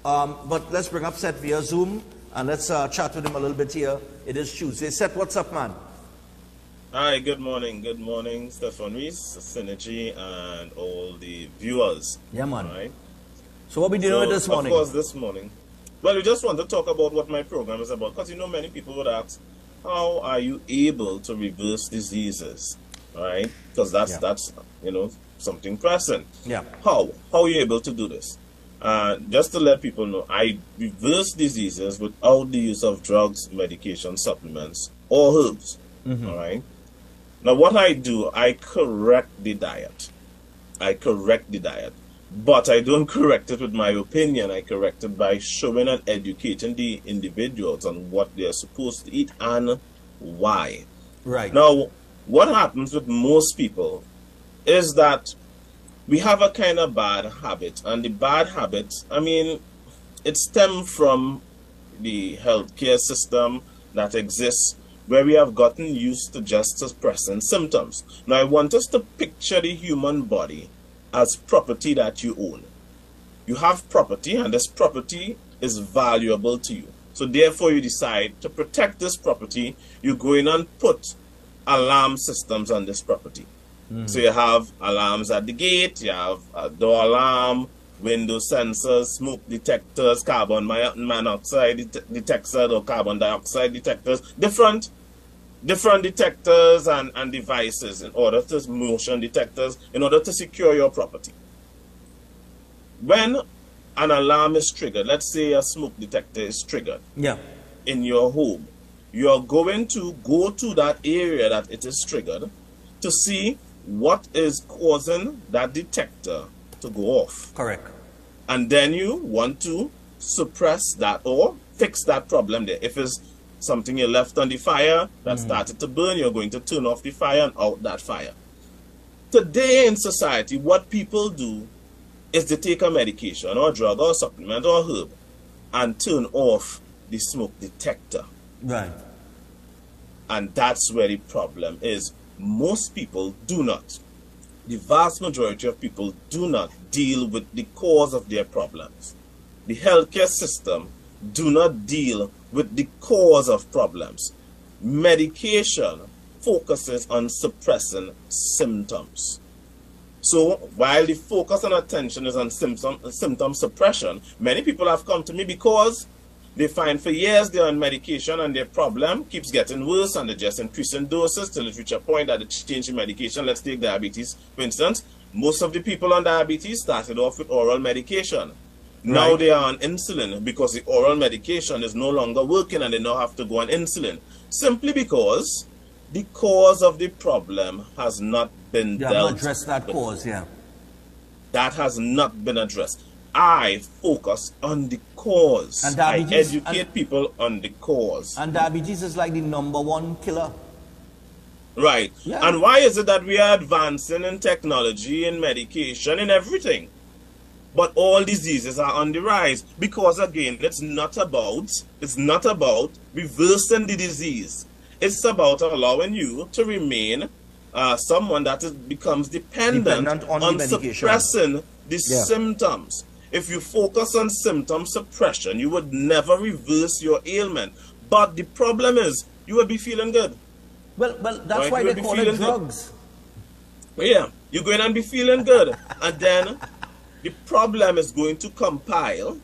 But let's bring up Seth via Zoom and let's chat with him a little bit here. It is Tuesday. Seth, what's up, man? Hi, good morning, Stefan Reese, Synergy, and all the viewers. Yeah, man. Right? So what we doing with this morning? Of course, this morning. Well, we just want to talk about what my program is about, because many people would ask, how are you able to reverse diseases, right? Because that's something pressing. Yeah. How are you able to do this? Just to let people know, I reverse diseases without the use of drugs, medication, supplements, or herbs. All right. Now, what I do, I correct the diet. But I don't correct it with my opinion. I correct it by showing and educating the individuals on what they're supposed to eat and why. Right. Now, what happens with most people is that we have a kind of bad habit. And the bad habit, it stems from the healthcare system that exists, where we have gotten used to just suppressing symptoms. Now, I want us to picture the human body as property that you own. You have property, and this property is valuable to you. So therefore, you decide to protect this property. You go in and put alarm systems on this property. So you have alarms at the gate, you have a door alarm, window sensors, smoke detectors, carbon monoxide detectors or carbon dioxide detectors, different detectors and devices in order to motion detectors in order to secure your property. When an alarm is triggered, let's say a smoke detector is triggered in your home, you're going to go to that area that it is triggered to see what is causing that detector to go off. Correct. And then you want to suppress that or fix that problem there. If it's something you left on the fire that started to burn, you're going to turn off the fire and out that fire. Today in society, what people do is they take a medication or a drug or a supplement or a herb and turn off the smoke detector. Right. And that's where the problem is. Most people do not. The vast majority of people do not deal with the cause of their problems. The healthcare system do not deal with the cause of problems. Medication focuses on suppressing symptoms. So while the focus and attention is on symptom suppression, many people have come to me because they find for years they're on medication and their problem keeps getting worse and they're just increasing doses till it reaches a point that they change the medication. Let's take diabetes, for instance. Most of the people on diabetes started off with oral medication. Now they are on insulin because the oral medication is no longer working and they now have to go on insulin. Simply because the cause of the problem has not been dealt with. You haven't addressed that cause, That has not been addressed. I focus on the cause. And I educate people on the cause. And diabetes is like the #1 killer. Right. Yeah. And why is it that we are advancing in technology, in medication, in everything? But all diseases are on the rise. Because again, it's not about reversing the disease. It's about allowing you to remain someone that becomes dependent on suppressing the symptoms. If you focus on symptom suppression, you would never reverse your ailment. But the problem is, you would be feeling good. Well, that's why they call it drugs. Yeah, you're going to be feeling good. And then the problem is going to compile,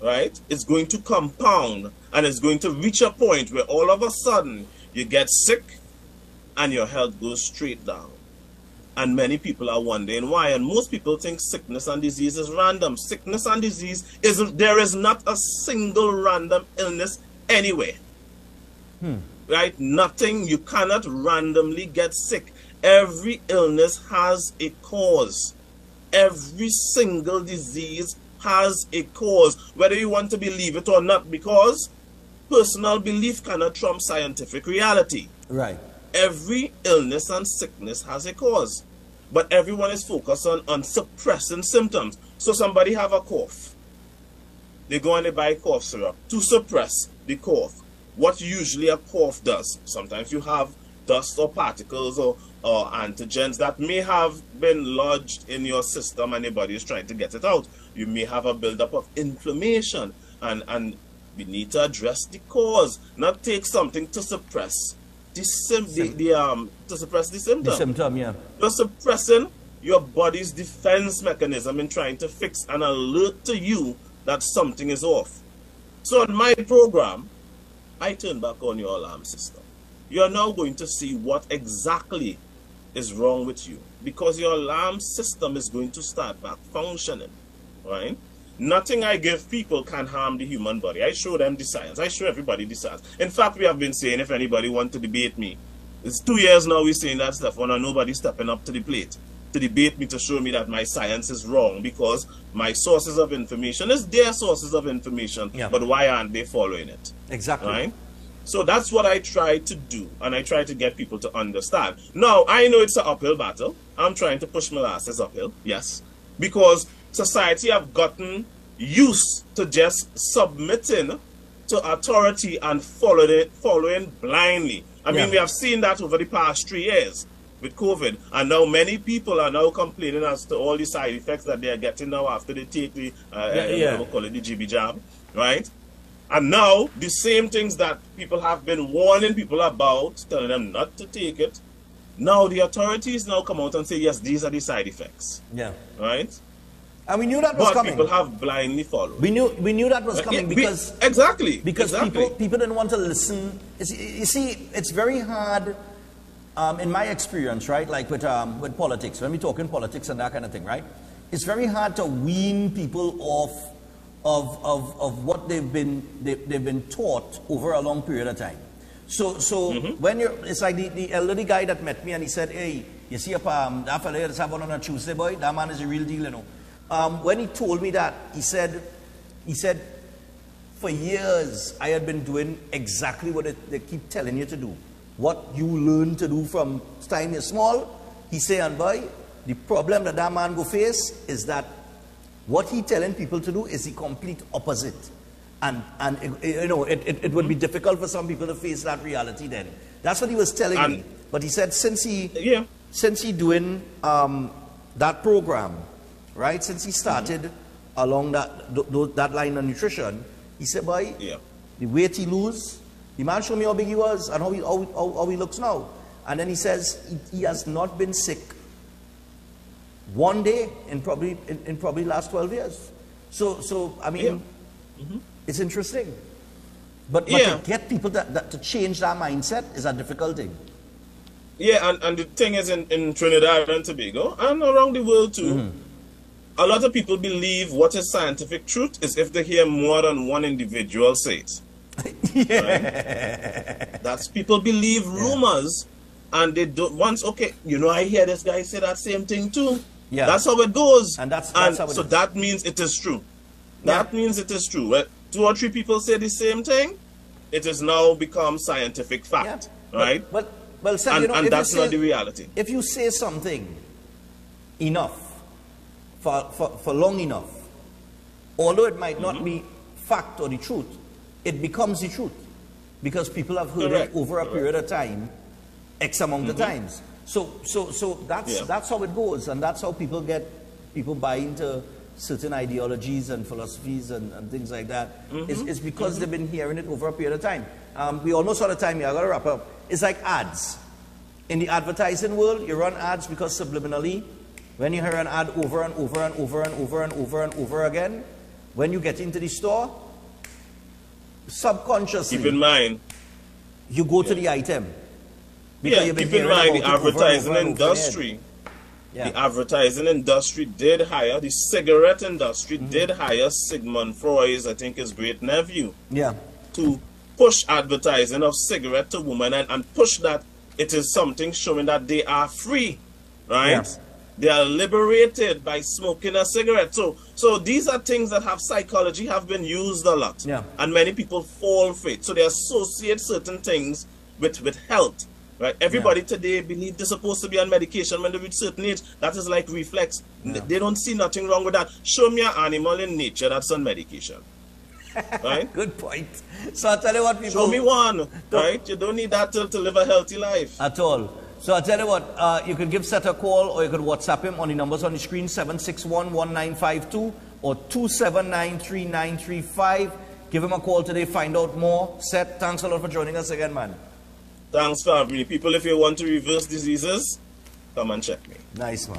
right? It's going to compound, and it's going to reach a point where all of a sudden you get sick and your health goes straight down. And many people are wondering why. And most people think sickness and disease is random. Sickness and disease there is not a single random illness anywhere. Right? Nothing. You cannot randomly get sick. Every illness has a cause. Every single disease has a cause, whether you want to believe it or not, because personal belief cannot trump scientific reality. Right. Every illness and sickness has a cause, but everyone is focused on suppressing symptoms. So somebody have a cough. They go and they buy cough syrup to suppress the cough. What usually a cough does, sometimes you have dust or particles or or antigens that may have been lodged in your system and your body is trying to get it out. You may have a buildup of inflammation, and we need to address the cause, not take something to suppress the symptom. The symptom, yeah. You're suppressing your body's defense mechanism in trying to fix and alert to you that something is off. So in my program, I turn back on your alarm system. You are now going to see what exactly is wrong with you, because your alarm system is going to start back functioning, right? Nothing I give people can harm the human body. I show them the science. I show everybody the science. In fact, we have been saying, if anybody wants to debate me, it's 2 years now we're saying that stuff, and nobody's stepping up to the plate to debate me, to show me that my science is wrong, because my sources of information is their sources of information, yeah. But why aren't they following it? Exactly. Right? So that's what I try to do, and I try to get people to understand. Now, I know it's an uphill battle. I'm trying to push molasses uphill, yes, because society have gotten used to just submitting to authority and following blindly. I mean, we have seen that over the past 3 years with COVID, and now many people are now complaining as to all the side effects that they are getting now after they take the we call it the GB jab, right? And now the same things that people have been warning people about, telling them not to take it, now the authorities now come out and say, yes, these are the side effects. Yeah. Right? And we knew that was coming. But people have blindly followed. We knew that was coming because because people didn't want to listen. You see, it's very hard. In my experience, right, like with politics, when we talk in politics and that kind of thing, right, it's very hard to wean people off of what they've been taught over a long period of time. So when it's like the elderly guy that met me and he said, hey, you see that fella that's happened on a Tuesday, boy, that man is a real deal, you know. When he told me that, he said, for years I had been doing exactly what they keep telling you to do. What you learn to do from time you're small. He say, and boy, the problem that man go face is that what he telling people to do is the complete opposite. And you know, it would be difficult for some people to face that reality then. That's what he was telling me. But he said since he doing that program, right, since he started along that line of nutrition, he said, boy, the weight he lose, the man showed me how big he was and how he looks now. And then he says he has not been sick one day in probably last 12 years. So I mean, it's interesting. But to get people to change that mindset is a difficult thing. Yeah, and the thing is in Trinidad and Tobago and around the world too, a lot of people believe what is scientific truth is if they hear more than one individual say it. Right? That's people believe rumors, and they don't. Once, okay, you know, I hear this guy say that same thing too. Yeah, that's how it goes, and that's how it so is. That means it is true. That means it is true. Well, 2 or 3 people say the same thing, it has now become scientific fact, right? Well, Sam, you know, and that's not the reality. If you say something enough for long enough, although it might not be fact or the truth, it becomes the truth because people have heard it over a period of time, X amount of times. So that's how it goes, and that's how people buy into certain ideologies and philosophies and things like that. It's because they've been hearing it over a period of time. We almost out of time here. I got to wrap up. It's like ads. In the advertising world, you run ads because subliminally, when you hear an ad over and over and over and over and over and over again, when you get into the store, subconsciously, keep in mind, you go to the item. Keep in mind the advertising industry. The advertising industry did hire, the cigarette industry did hire Sigmund Freud's, I think his great nephew, to push advertising of cigarette to women and push that it is something showing that they are free, right? They are liberated by smoking a cigarette. So these are things that have psychology, have been used a lot. And many people fall for it. So they associate certain things with health. Right? Everybody today believes they're supposed to be on medication when they reach certain age. That is like reflex. They don't see nothing wrong with that. Show me an animal in nature that's on medication. Right? Good point. So I'll tell you what people... Show me one. Right? You don't need that to live a healthy life. At all. So I'll tell you what, you could give Seth a call or you could WhatsApp him on the numbers on the screen, 761-1952 or 279-3935. Give him a call today, find out more. Seth, thanks a lot for joining us again, man. Thanks for having me. People, if you want to reverse diseases, come and check me. Nice, man.